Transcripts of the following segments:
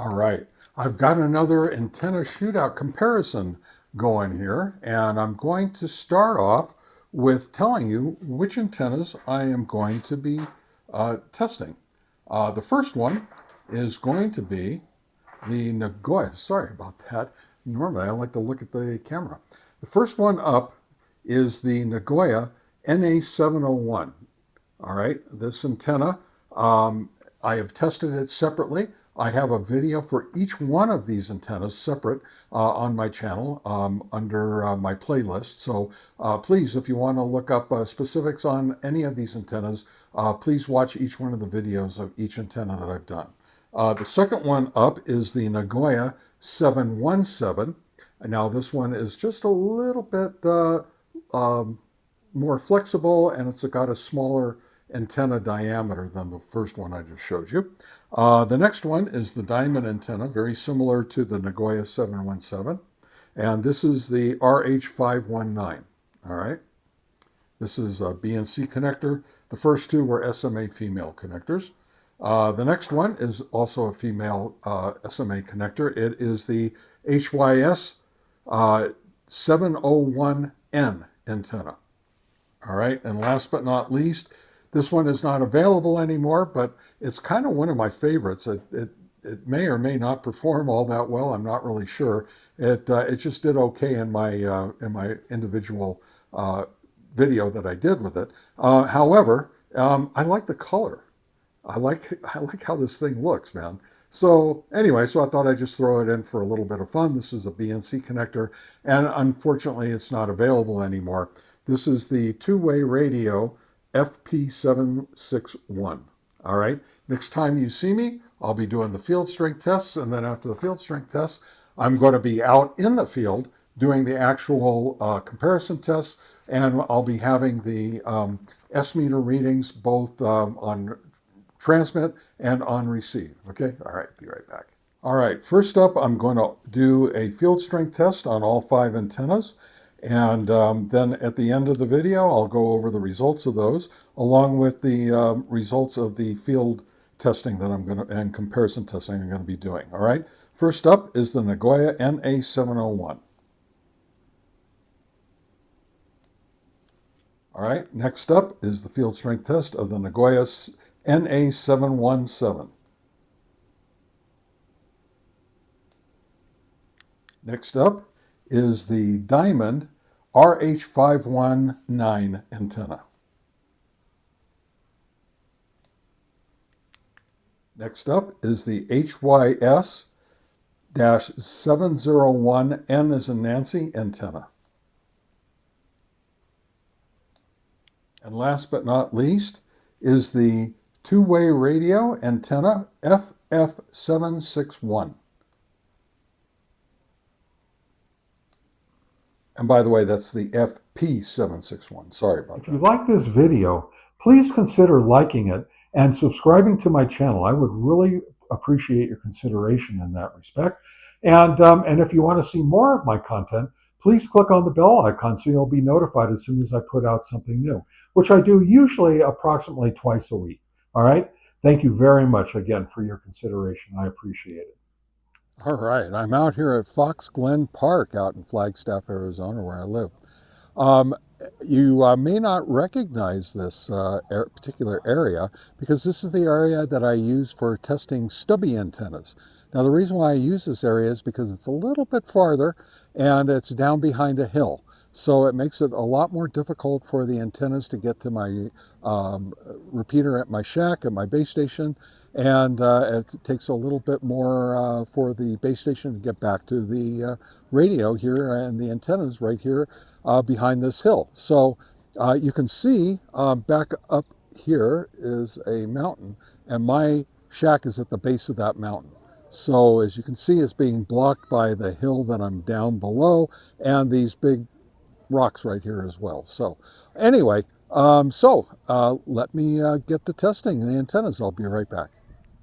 All right, I've got another antenna shootout comparison going here, and I'm going to start off with telling you which antennas I am going to be testing. The first one is going to be the Nagoya. Sorry about that. Normally I like to look at the camera. The first one up is the Nagoya NA-701. All right, this antenna, I have tested it separately. I have a video for each one of these antennas separate on my channel under my playlist. So please, if you want to look up specifics on any of these antennas, please watch each one of the videos of each antenna that I've done. The second one up is the Nagoya 717. Now this one is just a little bit more flexible, and it's got a smaller antenna diameter than the first one I just showed you. The next one is the diamond antenna, very similar to the Nagoya 717. And this is the RH519. All right. This is a BNC connector. The first two were SMA female connectors. The next one is also a female SMA connector. It is the HYS 701N antenna. All right, and last but not least, this one is not available anymore, but it's kind of one of my favorites. It may or may not perform all that well. I'm not really sure. It just did okay in my individual video that I did with it. However, I like the color. I like how this thing looks, man. So anyway, so I thought I'd just throw it in for a little bit of fun. This is a BNC connector, and unfortunately, it's not available anymore. This is the TWAYRDIO FP-761. All right, next time you see me, I'll be doing the field strength tests, and then after the field strength tests, I'm going to be out in the field doing the actual comparison tests, and I'll be having the S-meter readings both on transmit and on receive. Okay, all right, be right back. All right, first up, I'm going to do a field strength test on all 5 antennas. And then at the end of the video, I'll go over the results of those, along with the results of the field testing that I'm going to, and comparison testing I'm going to be doing. All right. First up is the Nagoya NA-701. All right. Next up is the field strength test of the Nagoya NA-717. Next up is the diamond RH519 antenna. Next up is the HYS-701N as in Nancy antenna. And last but not least is the TWAYRDIO antenna FF761. And by the way, that's the FP761. Sorry about that. If you like this video, please consider liking it and subscribing to my channel. I would really appreciate your consideration in that respect. And if you want to see more of my content, please click on the bell icon so you'll be notified as soon as I put out something new, which I do usually approximately twice a week. All right? Thank you very much again for your consideration. I appreciate it. All right, I'm out here at Fox Glen Park out in Flagstaff, Arizona, where I live. You may not recognize this particular area because this is the area that I use for testing stubby antennas. Now, the reason why I use this area is because it's a little bit farther and it's down behind a hill. So it makes it a lot more difficult for the antennas to get to my repeater at my shack, at my base station, and it takes a little bit more for the base station to get back to the radio here and the antennas right here behind this hill. So you can see back up here is a mountain, and my shack is at the base of that mountain. So as you can see, it's being blocked by the hill that I'm down below and these big rocks right here as well. So anyway, let me get to testing the antennas. I'll be right back.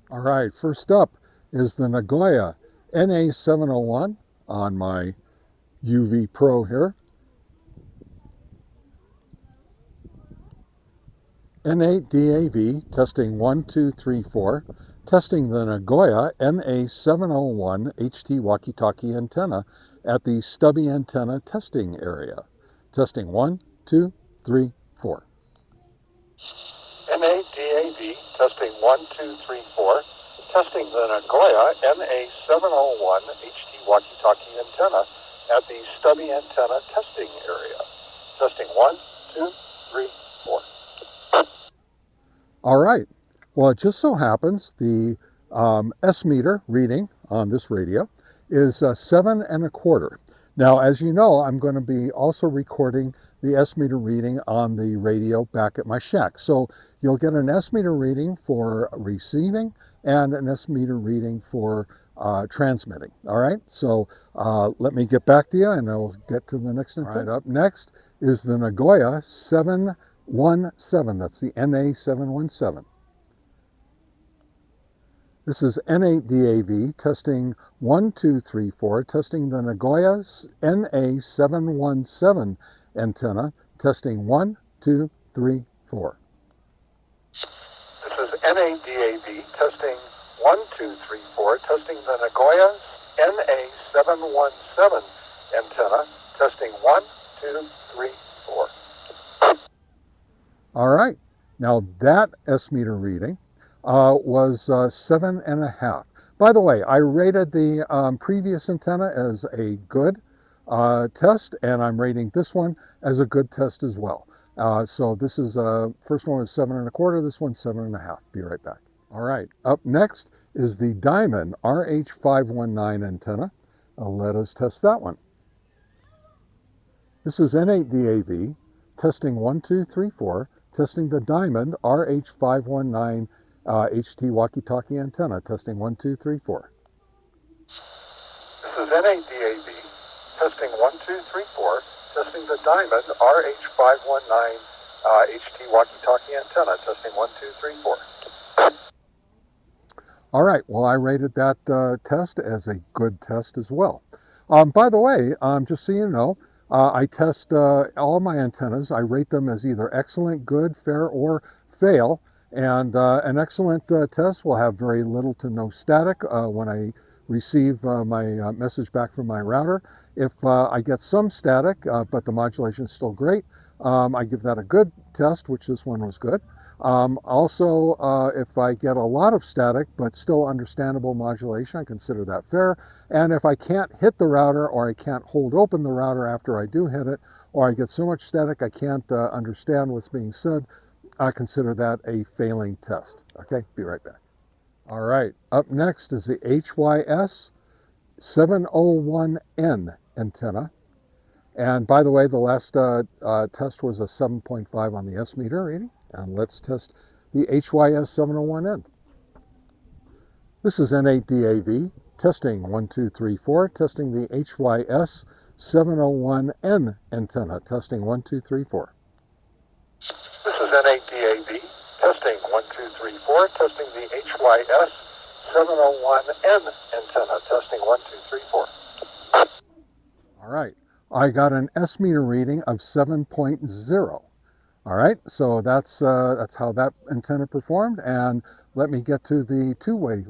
All right, first up is the Nagoya NA-701 on my UV-Pro here. N8 DAV, testing 1, 2, 3, 4. testing the Nagoya NA-701 HT walkie-talkie antenna at the stubby antenna testing area. Testing 1, 2, 3, 4. NADAV, testing 1, 2, 3, 4. Testing the Nagoya NA-701 HT walkie-talkie antenna at the stubby antenna testing area. Testing 1, 2, 3, 4. All right. Well, it just so happens the S meter reading on this radio is 7 1/4. Now, as you know, I'm going to be also recording the S meter reading on the radio back at my shack. So you'll get an S meter reading for receiving and an S meter reading for transmitting. All right. So let me get back to you and I'll get to the next antenna. All right, up next is the Nagoya 717. That's the NA-717. This is NADAV, testing 1, 2, 3, 4, testing the Nagoya NA-717 antenna, testing 1, 2, 3, 4. This is NADAV, testing 1, 2, 3, 4, testing the Nagoya NA-717 antenna, testing 1, 2, 3, 4. All right, now that S meter reading was 7 1/2. By the way, I rated the previous antenna as a good test, and I'm rating this one as a good test as well. So this is first one was 7 1/4. This one's 7 1/2. Be right back. All right. Up next is the Diamond RH519 antenna. Let us test that one. This is NADAV, testing 1, 2, 3, 4. Testing the Diamond RH519 HT walkie-talkie antenna. Testing 1, 2, 3, 4. This is NADAV, testing 1, 2, 3, 4. Testing the Diamond RH519 HT walkie-talkie antenna. Testing 1, 2, 3, 4. All right. Well, I rated that test as a good test as well. By the way, just so you know, I test all my antennas. I rate them as either excellent, good, fair, or fail. And an excellent test will have very little to no static when I receive my message back from my router. If I get some static, but the modulation is still great, I give that a good test, which this one was good. Also, if I get a lot of static, but still understandable modulation, I consider that fair. And if I can't hit the router, or I can't hold open the router after I do hit it, or I get so much static I can't understand what's being said, I consider that a failing test. Okay, be right back. All right, up next is the HYS 701N antenna. And by the way, the last test was a 7.5 on the S meter reading. And let's test the HYS 701N. This is NADAV, testing 1, 2, 3, 4, testing the HYS 701N antenna, testing 1, 2, 3, 4. This is NADAV, testing 1, 2, 3, 4, testing the HYS 701N antenna, testing 1, 2, 3, 4. All right, I got an S meter reading of 7.0. All right, so that's how that antenna performed, and let me get to the two-way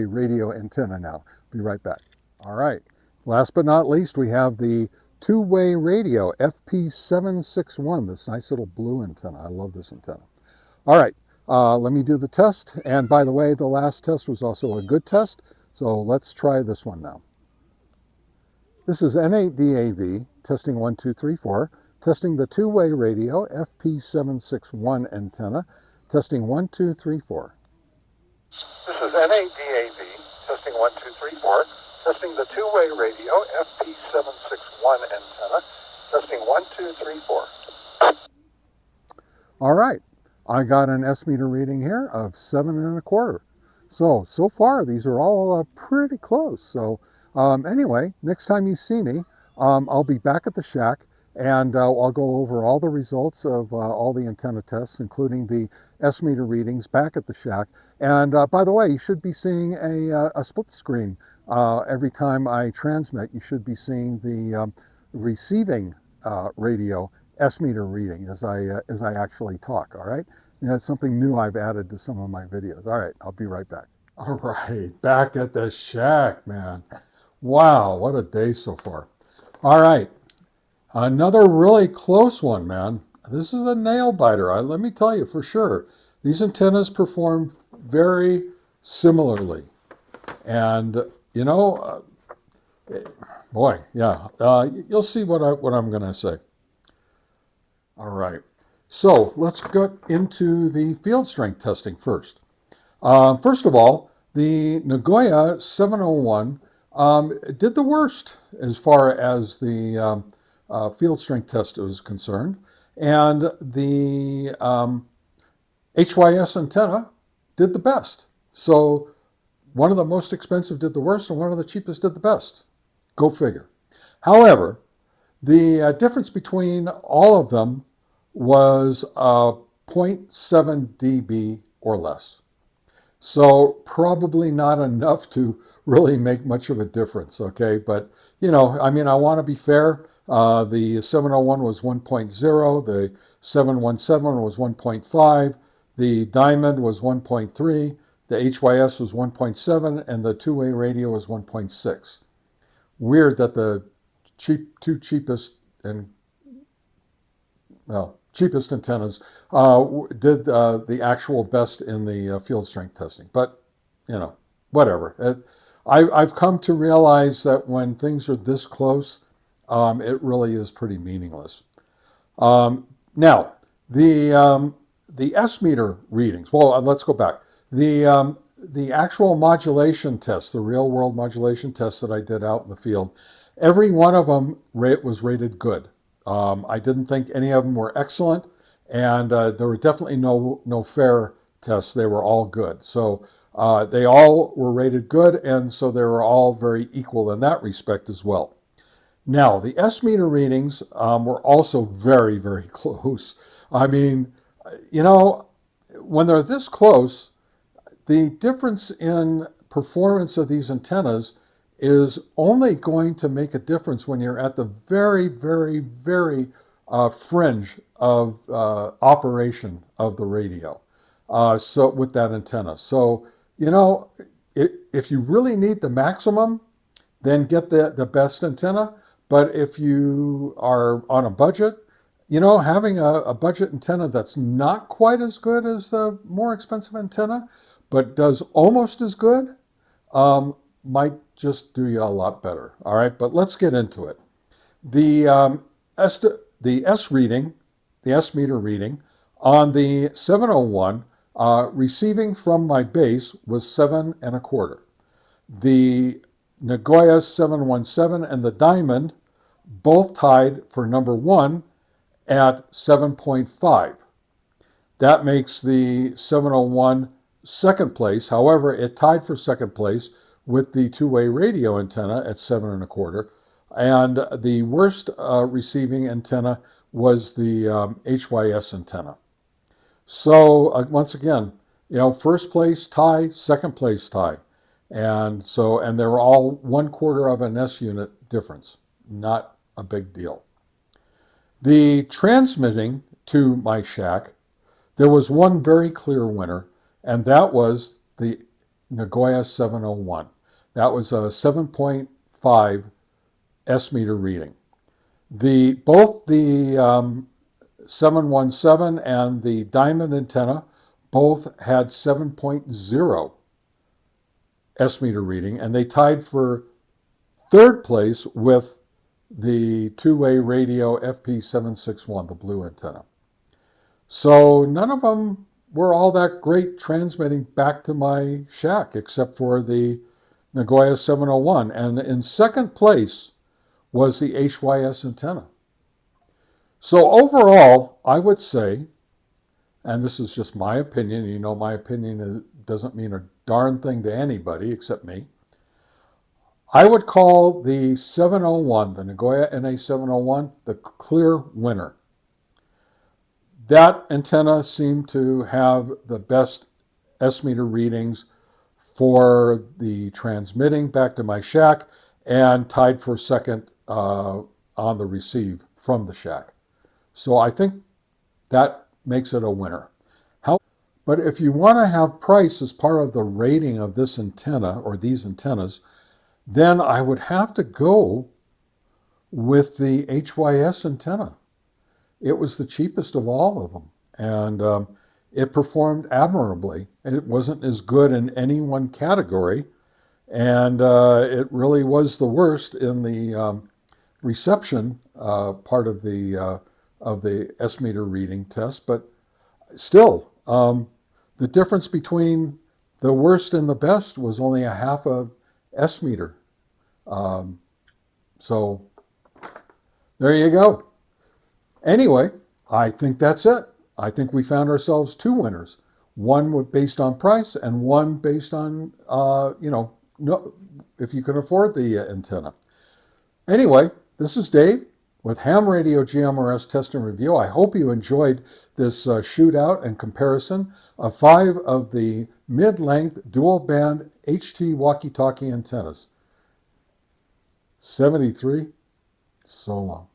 radio antenna now. Be right back. All right, last but not least, we have the two-way radio FP-761, this nice little blue antenna. I love this antenna. All right, let me do the test, and by the way, the last test was also a good test, so let's try this one now. This is NADAV, testing 1, 2, 3, 4. Testing the two-way radio FP-761 antenna, testing 1, 2, 3, 4. This is NADAV, testing 1, 2, 3, 4, testing the two-way radio FP-761 antenna, testing 1, 2, 3, 4. All right, I got an S meter reading here of 7 1/4. So far these are all pretty close. So anyway, next time you see me, I'll be back at the shack. And I'll go over all the results of all the antenna tests, including the S meter readings back at the shack. And by the way, you should be seeing a split screen every time I transmit. You should be seeing the receiving radio S meter reading as I actually talk. All right. Yeah, it's something new I've added to some of my videos. All right, I'll be right back. All right, back at the shack, man. Wow, what a day so far. All right, another really close one, man. This is a nail biter. Let me tell you for sure. These antennas perform very similarly. And, you know, boy, yeah, you'll see what I'm going to say. All right. So let's get into the field strength testing first. First of all, the Nagoya 701 did the worst as far as the field strength test was concerned. And the HYS antenna did the best. So one of the most expensive did the worst, and one of the cheapest did the best. Go figure. However, the difference between all of them was zero point 0.7 dB or less. So probably not enough to really make much of a difference, okay? But, you know, I mean, I want to be fair. The 701 was 1.0, the 717 was 1.5, the Diamond was 1.3, the HYS was 1.7, and the two-way radio was 1.6. Weird that the two cheapest and, well, cheapest antennas did the actual best in the field strength testing. But, you know, whatever. I've come to realize that when things are this close, it really is pretty meaningless. Now, the S-meter readings, well, let's go back. The actual modulation tests, the real-world modulation tests that I did out in the field, every one of them was rated good. I didn't think any of them were excellent, and there were definitely no fair tests. They were all good. So they all were rated good, and so they were all very equal in that respect as well. Now, the S-meter readings were also very, very close. I mean, you know, when they're this close, the difference in performance of these antennas is only going to make a difference when you're at the very, very, very fringe of operation of the radio. So with that antenna. So, you know, if you really need the maximum, then get the best antenna. But if you are on a budget, you know, having a budget antenna that's not quite as good as the more expensive antenna, but does almost as good, might just do you a lot better. All right, but let's get into it. The S meter reading on the 701 receiving from my base was 7.25. The Nagoya 717 and the Diamond both tied for number one at 7.5. That makes the 701 second place. However, it tied for second place with the two-way radio antenna at 7.25. And the worst receiving antenna was the HYS antenna. So once again, you know, first place tie, second place tie. And they were all 1/4 of an S unit difference. Not a big deal. The transmitting to my shack, there was one very clear winner, and that was the Nagoya 701. That was a 7.5 S meter reading. Both the 717 and the Diamond antenna both had 7.0 S meter reading, and they tied for third place with the two-way radio FP-761, the blue antenna. So none of them were all that great transmitting back to my shack, except for the Nagoya 701. And in second place was the HYS antenna. So overall, I would say, and this is just my opinion, you know my opinion doesn't mean a darn thing to anybody except me, I would call the 701, the Nagoya NA-701, the clear winner. That antenna seemed to have the best S-meter readings for the transmitting back to my shack and tied for second on the receive from the shack. So I think that makes it a winner. But if you want to have price as part of the rating of this antenna or these antennas, then I would have to go with the HYS antenna. It was the cheapest of all of them, and it performed admirably. It wasn't as good in any one category, and it really was the worst in the reception part of the S meter reading test. But still, the difference between the worst and the best was only a half a S meter. So there you go. Anyway, I think that's it. I think we found ourselves two winners. One based on price and one based on, no, if you can afford the antenna. Anyway, this is Dave with Ham Radio GMRS Test and Review. I hope you enjoyed this shootout and comparison of 5 of the mid-length dual-band HT walkie-talkie antennas. 73, so long.